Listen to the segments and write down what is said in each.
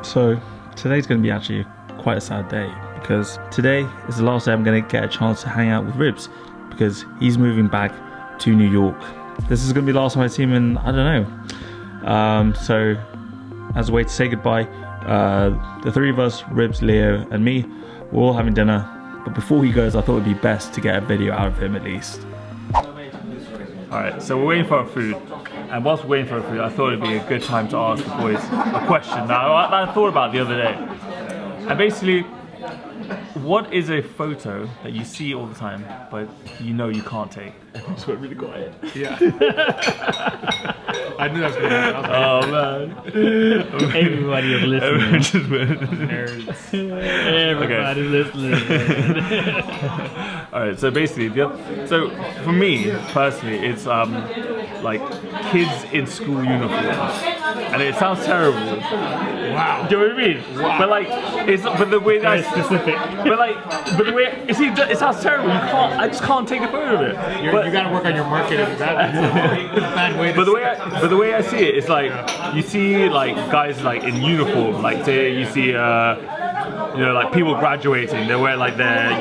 So today's going to be actually quite a sad day, because today is the last day I'm going to get a chance to hang out with Ribs, because he's moving back to New York. This is going to be the last time I see him in, I don't know. So as a way to say goodbye, the three of us, Ribs, Leo and me, we're all having dinner. But before he goes, I thought it'd be best to get a video out of him at least. Alright, so we're waiting for our food. And whilst we're waiting for our food, I thought it'd be a good time to ask the boys a question that I thought about the other day. And basically, what is a photo that you see all the time, but you know you can't take? I just went really quiet. Yeah. I knew that was going to happen. Oh man. Everybody is listening. Just went. Everybody's listening. Alright, so basically, so for me personally, it's like kids in school uniforms. And it sounds terrible. Wow. Do you know what I mean? Wow. But like, it's but the way that Specific. but the way it sounds terrible. I just can't take a photo of it. You gotta work on your marketing. It's a bad way to But the way I see it, it's like you see like guys like in uniform, like say you see like people graduating, they wear like their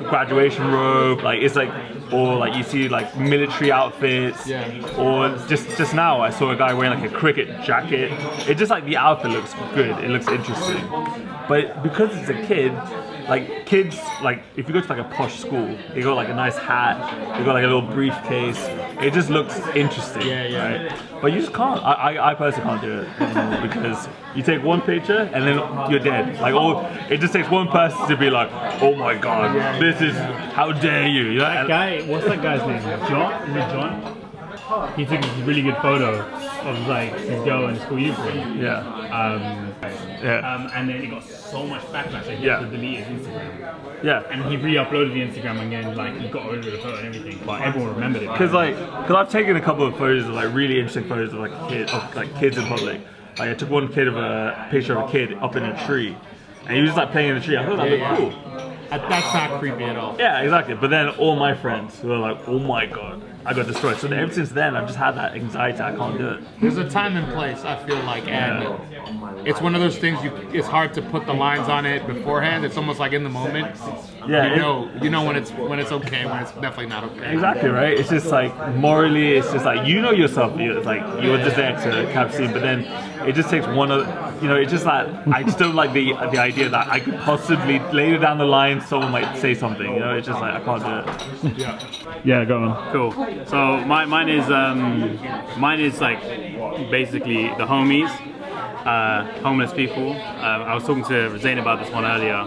graduation robe, like it's like, or like you see like military outfits, or just now I saw a guy wearing like a cricket jacket. It just like the outfit looks good, it looks interesting. But because it's a kid, like kids, like if you go to like a posh school, they got like a nice hat, they got like a little briefcase. It just looks interesting, right? But you just can't. I personally can't do it anymore, because you take one picture and then you're dead. Like it just takes one person to be like, oh my god, this is, how dare you? You know? That guy, what's that guy's name? John? Is it John? He took this really good photo of like his girl in school uniform. And then it got so much backlash that he had to delete his Instagram. And he re-uploaded the Instagram again, like he got rid of the photo and everything, but everyone remembered it. Because I've taken a couple of photos of like really interesting photos of like kids in public. Like I took one kid of a picture of a kid up in a tree, and he was just like playing in the tree. I thought that looked cool. That's not creepy at all. Yeah, exactly. But then all my friends were like, oh my god, I got destroyed. So ever since then, I've just had that anxiety. I can't do it. There's a time and place, I feel like, and it's one of those things. It's hard to put the lines on it beforehand. It's almost like in the moment. Yeah, you know when it's okay, when it's definitely not okay. Exactly, right? It's just like morally, it's just like you know yourself. It's like you're just there to capture scene, but then it just takes one of, it's just like I still like the idea that I could possibly later down the line someone might say something. It's just like I can't do it. Yeah, go on. Cool. So mine is like basically the homies, homeless people. I was talking to Zain about this one earlier,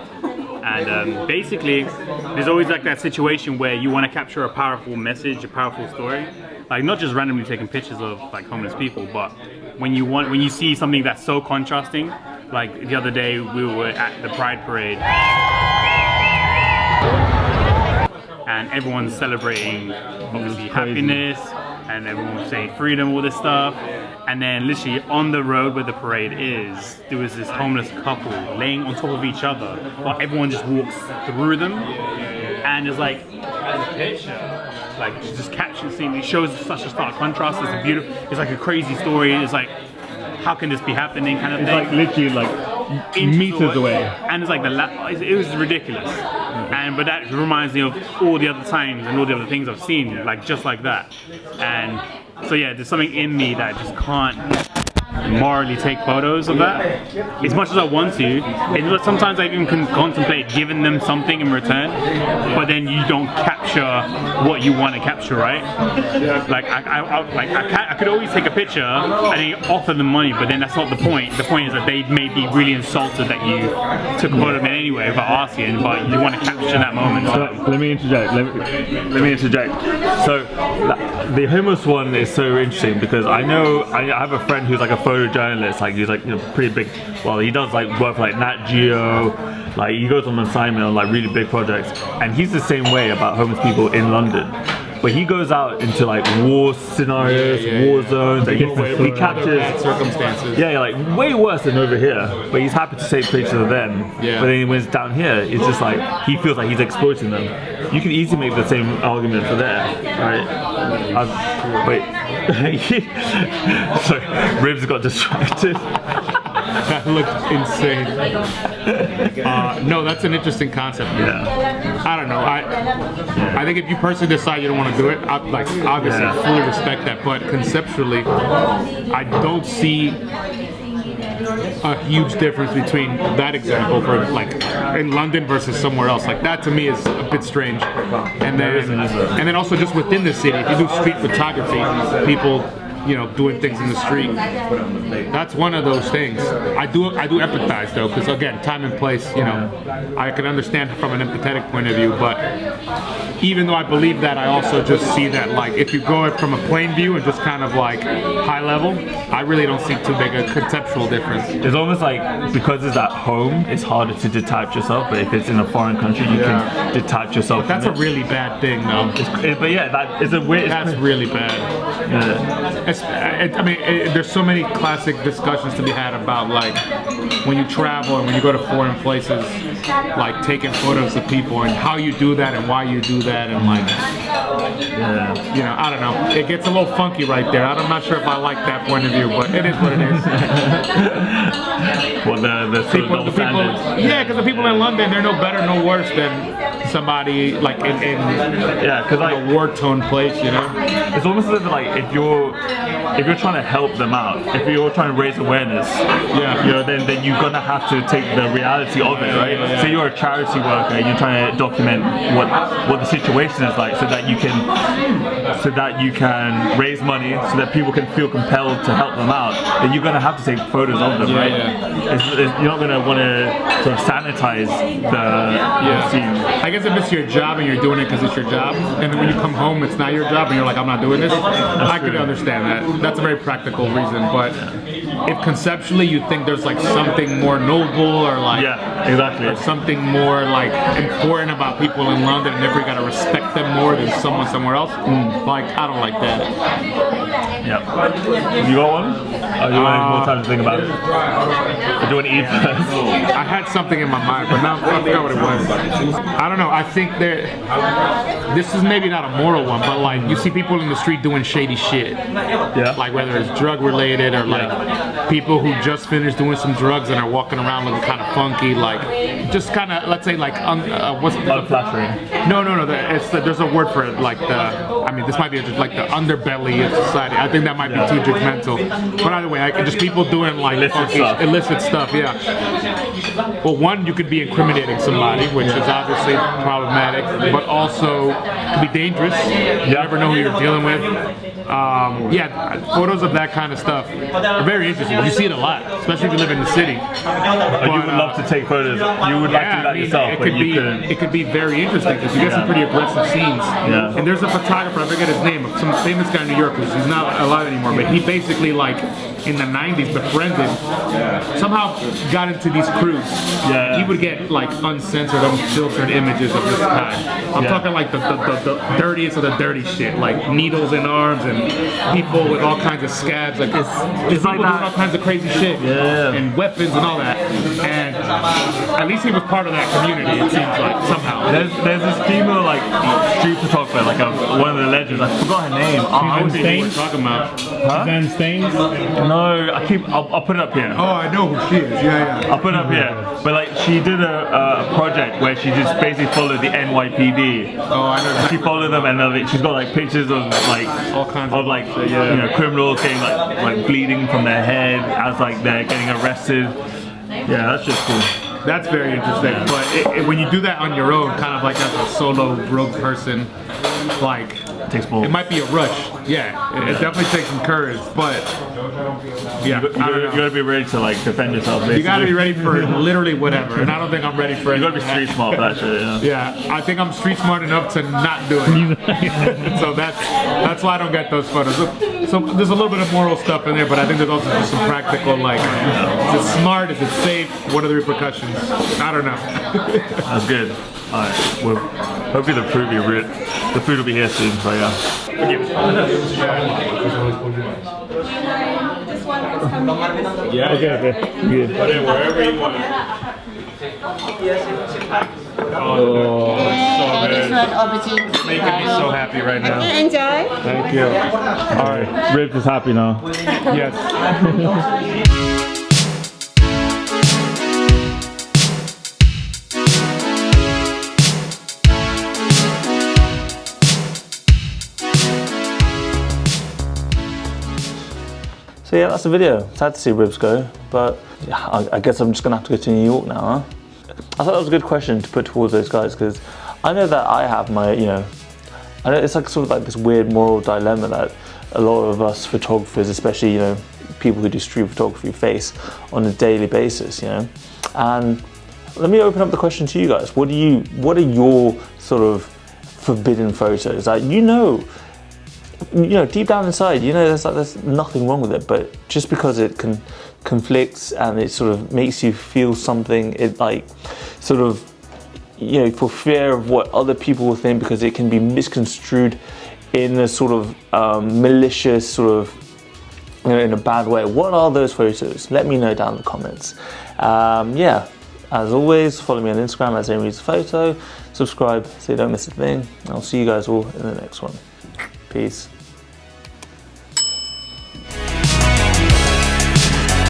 and basically there's always like that situation where you want to capture a powerful message, a powerful story, like not just randomly taking pictures of like homeless people, but when you see something that's so contrasting. Like the other day we were at the Pride Parade, and everyone's celebrating obviously happiness, and everyone's saying freedom, all this stuff. And then literally on the road where the parade is, there was this homeless couple laying on top of each other, while everyone just walks through them. And it's like, like just captures the scene. It shows such a stark contrast. It's a beautiful, it's like a crazy story. It's like, how can this be happening kind of thing? Like literally like meters away. And it's like it was ridiculous. But that reminds me of all the other times and all the other things I've seen, like just like that. And so yeah, there's something in me that just can't morally take photos of that as much as I want to. Sometimes I even can contemplate giving them something in return, but then you don't capture what you want to capture, right? Like I could always take a picture and then offer them money, but then that's not the point. The point is that they may be really insulted that you took a photo of it anyway without asking, but you want to capture that moment. So, let me interject. Let me interject. So the homeless one is so interesting, because I have a friend who's like a photojournalist, like he's like pretty big. Well, he does like work for like Nat Geo, like he goes on assignment on like really big projects, and he's the same way about homeless people in London. But he goes out into like war scenarios, war zones. Like he captures circumstances. Yeah, like way worse than over here. But he's happy to take pictures of them. But then when it's down here, it's just like he feels like he's exploiting them. You can easily make the same argument for there, right? Wait. Sorry, Ribs got distracted. looks insane. No, that's an interesting concept. Yeah. I don't know. I think if you personally decide you don't want to do it, like obviously fully respect that. But conceptually, I don't see a huge difference between that example for like in London versus somewhere else. Like that to me is a bit strange. And then also just within the city, if you do street photography, people, you know, doing things in the street. That's one of those things. I do empathize though, because again, time and place. You know, I can understand from an empathetic point of view, but even though I believe that, I also just see that like if you go from a plain view and just kind of like high level, I really don't see too big a conceptual difference. It's almost like because it's at home, it's harder to detach yourself. But if it's in a foreign country, you can detach yourself. That's a really bad thing, though. But yeah, that is a weird. That's really bad. Yeah. I mean, there's so many classic discussions to be had about like when you travel and when you go to foreign places, like taking photos of people and how you do that and why you do that and like, you know, I don't know. It gets a little funky right there. I'm not sure if I like that point of view, but it is what it is. Well, the sort of double standards. Yeah, because the people in London, they're no better, no worse than somebody like in because like a war-torn place, you know. It's almost as if like if you're trying to help them out, if you're trying to raise awareness, you know, then you're gonna have to take the reality of it, right? Say you're a charity worker and you're trying to document what the situation is like, so that you can raise money, so that people can feel compelled to help them out. Then you're gonna have to take photos of them, right? You're not gonna want to sort of sanitize the scene. I guess if it's your job and you're doing it because it's your job, and then when you come home it's not your job and you're like, I'm not doing this, I could understand that. That's a very practical reason, but if conceptually you think there's like something more noble or like or something more like important about people in London and therefore you gotta respect them more than someone somewhere else, like I don't like that. Yeah. You got one? Or you want more time to think about it? Or do you want to eat first? I had something in my mind, but now I forgot what it was. I don't know. I think this is maybe not a moral one, but like you see people in the street doing shady shit. Yeah. Like whether it's drug related or like people who just finished doing some drugs and are walking around looking kind of funky, like just kind of, let's say like what's unflattering. No. There's a word for it, like this might be like the underbelly of society. I think that might be too judgmental. But either way, just people doing like illicit stuff. Yeah. Well, one, you could be incriminating somebody, which is obviously problematic, but also could be dangerous. You never know who you're dealing with. Photos of that kind of stuff are very interesting. You see it a lot, especially if you live in the city. But you would love to take photos. You would like to do that yourself, but you couldn't. It could be very interesting because you get some pretty aggressive scenes. Yeah. And there's a photographer, I forget his name, some famous guy in New York, he's not alive anymore, but he basically like in the 90s befriended, somehow got into these crews. He would get like uncensored, unfiltered images of this kind. I'm talking like the dirtiest of the dirty shit, like needles in arms and people with all kinds of scabs, like it's like doing all kinds of crazy shit, and weapons and all that. And at least he was part of that community. It seems like somehow. There's this female like street photographer, like one of the legends. I forgot her name. We're talking about. Zain Stains? No, I'll put it up here. Oh, I know who she is. Yeah. I'll put it up here. But like she did a project where she just basically followed the NYPD. Oh, I know. She followed them, and she's got like pictures of like all kinds of like you know, criminals getting like bleeding from their head as like they're getting arrested. Yeah, that's just cool. That's very interesting. But when you do that on your own, kind of like as a solo rogue person, like it might be a rush. It definitely takes some courage, but you gotta be ready to like defend yourself. Basically. You gotta be ready for literally whatever, and I don't think I'm ready for it. You gotta be street smart for that shit. Yeah, I think I'm street smart enough to not do it. So that's why I don't get those photos. So there's a little bit of moral stuff in there, but I think there's also just some practical, like, is it smart? Is it safe? What are the repercussions? I don't know. That's good. All right. Well, hopefully the food will be here soon. So yeah. Yeah. Okay. Good. Put it wherever you want. Oh, it's making me so happy right now. Enjoy. Thank you. All right. Ribs is happy now. Yes. yeah, that's the video. Sad to see Ribs go, but yeah, I guess I'm just gonna have to go to New York now, huh? I thought that was a good question to put towards those guys, because I know that I have my, you know, I know it's like sort of like this weird moral dilemma that a lot of us photographers, especially, you know, people who do street photography, face on a daily basis, you know. And let me open up the question to you guys. What are your sort of forbidden photos? Like, you know, deep down inside, you know, there's nothing wrong with it, but just because it conflicts and it sort of makes you feel something, it like sort of, you know, for fear of what other people will think, because it can be misconstrued in a sort of malicious sort of, you know, in a bad way. What are those photos? Let me know down in the comments. Yeah, as always, follow me on Instagram at Zain Reads a Photo, subscribe so you don't miss a thing. I'll see you guys all in the next one. Peace.